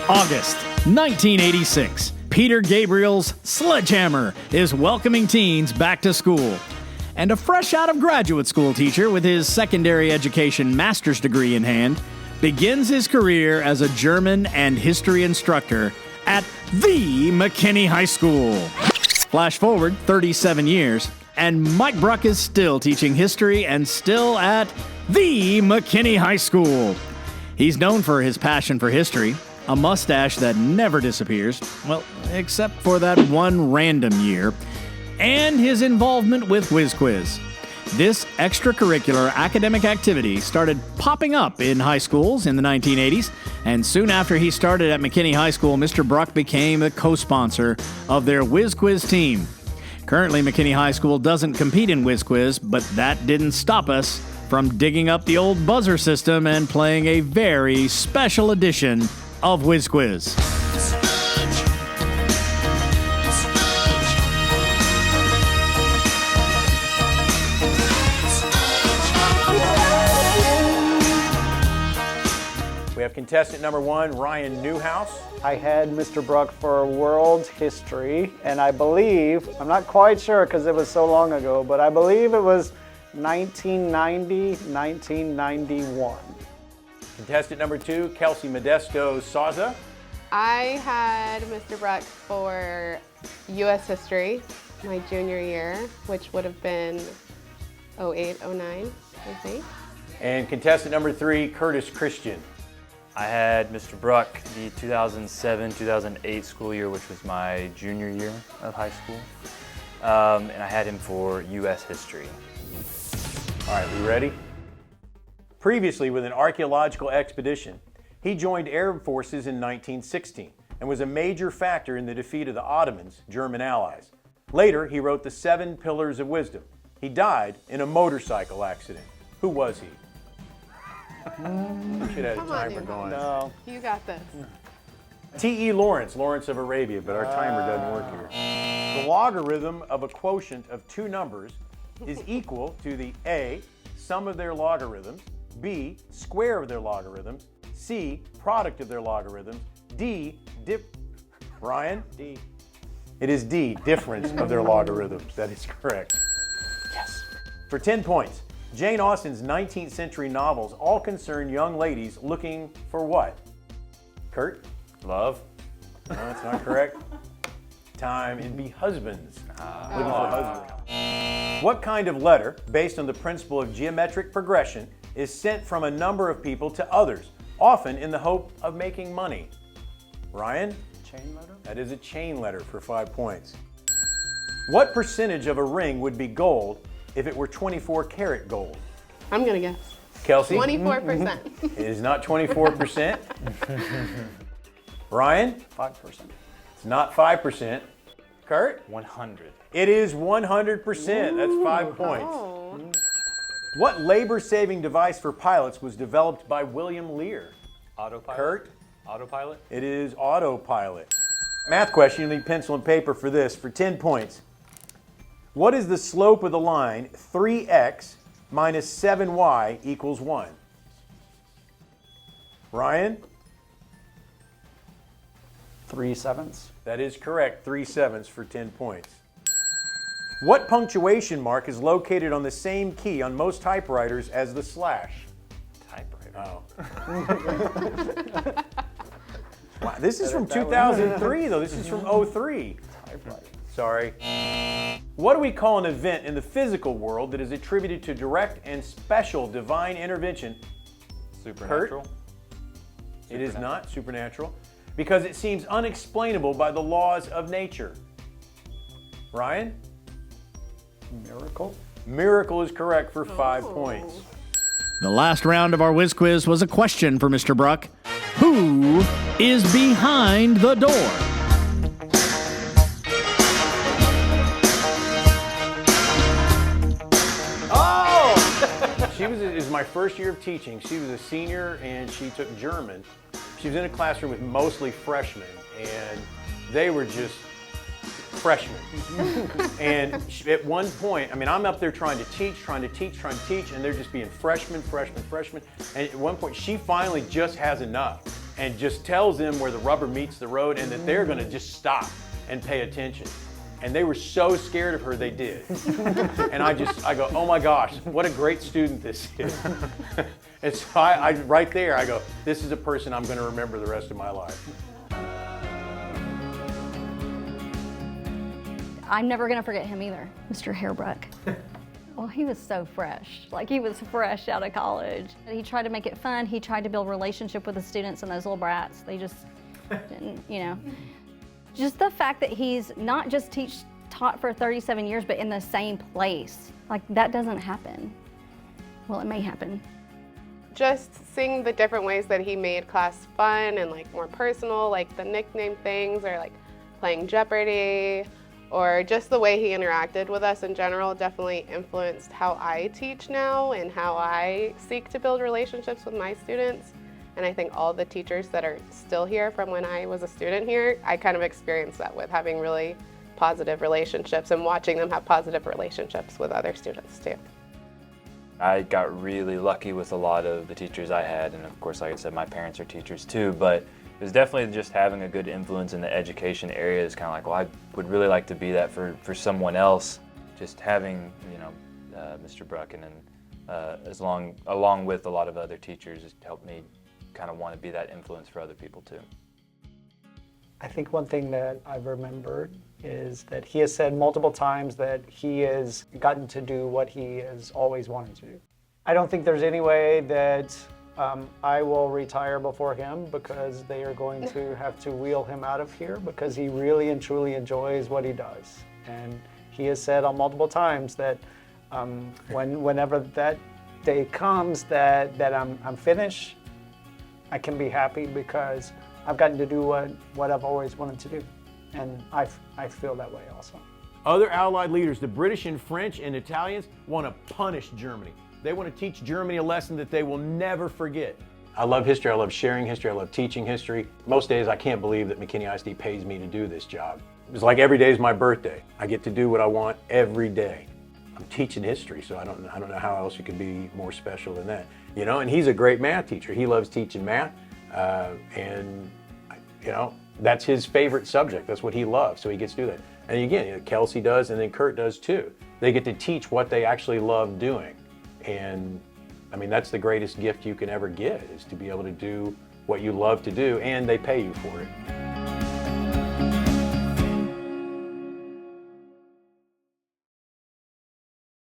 August 1986. Peter Gabriel's Sledgehammer is welcoming teens back to school. And a fresh out of graduate school teacher with his secondary education master's degree in hand begins his career as a German and history instructor at the McKinney High School. Flash forward 37 years, and Mike Bruck is still teaching history and still at the McKinney High School. He's known for his passion for history, a mustache that never disappears, well, except for that one random year, and his involvement with Whiz Quiz. This extracurricular academic activity started popping up in high schools in the 1980s, and soon after he started at McKinney High School, Mr. Bruck became the co-sponsor of their Whiz Quiz team. Currently, McKinney High School doesn't compete in Whiz Quiz, but that didn't stop us from digging up the old buzzer system and playing a very special edition of Whiz Quiz. We have contestant number 1, Ryan Newhouse. I had Mr. Bruck for world history, and I believe, I'm not quite sure because it was so long ago, but I believe it was 1990, 1991. Contestant number 2, Kelsey Modesto Souza. I had Mr. Bruck for U.S. history my junior year, which would have been 08, 09, I think. And contestant number 3, Curtis Christian. I had Mr. Bruck the 2007-2008 school year, which was my junior year of high school. And I had him for U.S. history. All right, we ready? Previously, with an archaeological expedition, he joined Arab forces in 1916 and was a major factor in the defeat of the Ottomans, German allies. Later, he wrote the 7 Pillars of Wisdom. He died in a motorcycle accident. Who was he? We should have a timer going. No. You got this. T.E. Lawrence of Arabia, but our timer doesn't work here. The logarithm of a quotient of 2 numbers is equal to the A, sum of their logarithms, B, square of their logarithms, C, product of their logarithms, D, Ryan? D. It is D, difference of their logarithms. That is correct. Yes. For 10 points, Jane Austen's 19th century novels all concern young ladies looking for what? Kurt? Love. No, that's not correct. Time. It'd be husbands. Looking for husbands. What kind of letter, based on the principle of geometric progression, is sent from a number of people to others, often in the hope of making money? Ryan? Chain letter? That is a chain letter for 5 points. What percentage of a ring would be gold if it were 24 karat gold? I'm going to guess. Kelsey? 24%. It is not 24%. Ryan? 5%. It's not 5%. Kurt? 100. It is 100%. That's 5 points. Oh. What labor-saving device for pilots was developed by William Lear? Autopilot. Kurt? Autopilot. It is autopilot. Math question, you need pencil and paper for this, for 10 points. What is the slope of the line 3x minus 7y equals 1? Ryan? 3/7. That is correct, 3/7 for 10 points. What punctuation mark is located on the same key on most typewriters as the slash? Typewriter. Oh. Wow, this is from 2003, though. This is from 03. Typewriter. Sorry. What do we call an event in the physical world that is attributed to direct and special divine intervention? Supernatural. Kurt? It is not supernatural because it seems unexplainable by the laws of nature. Ryan? Miracle. Miracle is correct for 5 points. The last round of our Whiz Quiz was a question for Mr. Bruck. Who is behind the door? It was my first year of teaching. She was a senior and she took German. She was in a classroom with mostly freshmen and they were just freshmen. And at one point, I mean, I'm up there trying to teach, and they're just being freshmen. And at one point, she finally just has enough. and just tells them where the rubber meets the road and that they're gonna just stop and pay attention. And they were so scared of her, they did. And I go, oh my gosh, what a great student this is. And so I right there, I go, this is a person I'm gonna remember the rest of my life. I'm never gonna forget him either, Mr. Hairbruck. Well, he was so fresh. Like, he was fresh out of college. He tried to make it fun. He tried to build a relationship with the students and those little brats. They just didn't, you know. Just the fact that he's not just taught for 37 years, but in the same place. Like, that doesn't happen. Well, it may happen. Just seeing the different ways that he made class fun and like more personal, like the nickname things or like playing Jeopardy, or just the way he interacted with us in general definitely influenced how I teach now and how I seek to build relationships with my students. And I think all the teachers that are still here from when I was a student here, I kind of experienced that with having really positive relationships and watching them have positive relationships with other students too. I got really lucky with a lot of the teachers I had, and of course, like I said, my parents are teachers too, but it was definitely just having a good influence in the education area is kind of like, well, I would really like to be that for someone else. Just having, you know, Mr. Bruck and then along with a lot of other teachers just helped me kind of want to be that influence for other people too. I think one thing that I've remembered is that he has said multiple times that he has gotten to do what he has always wanted to do. I don't think there's any way that I will retire before him, because they are going to have to wheel him out of here, because he really and truly enjoys what he does. And he has said on multiple times that whenever that day comes that I'm finished, I can be happy because I've gotten to do what I've always wanted to do. And I feel that way also. Other Allied leaders, the British and French and Italians, want to punish Germany. They want to teach Germany a lesson that they will never forget. I love history, I love sharing history, I love teaching history. Most days I can't believe that McKinney ISD pays me to do this job. It's like every day is my birthday. I get to do what I want every day. I'm teaching history, so I don't know how else you could be more special than that. You know, and he's a great math teacher. He loves teaching math, and you know, that's his favorite subject. That's what he loves, so he gets to do that. And again, you know, Kelsey does, and then Kurt does too. They get to teach what they actually love doing. And I mean, that's the greatest gift you can ever get, is to be able to do what you love to do, and they pay you for it.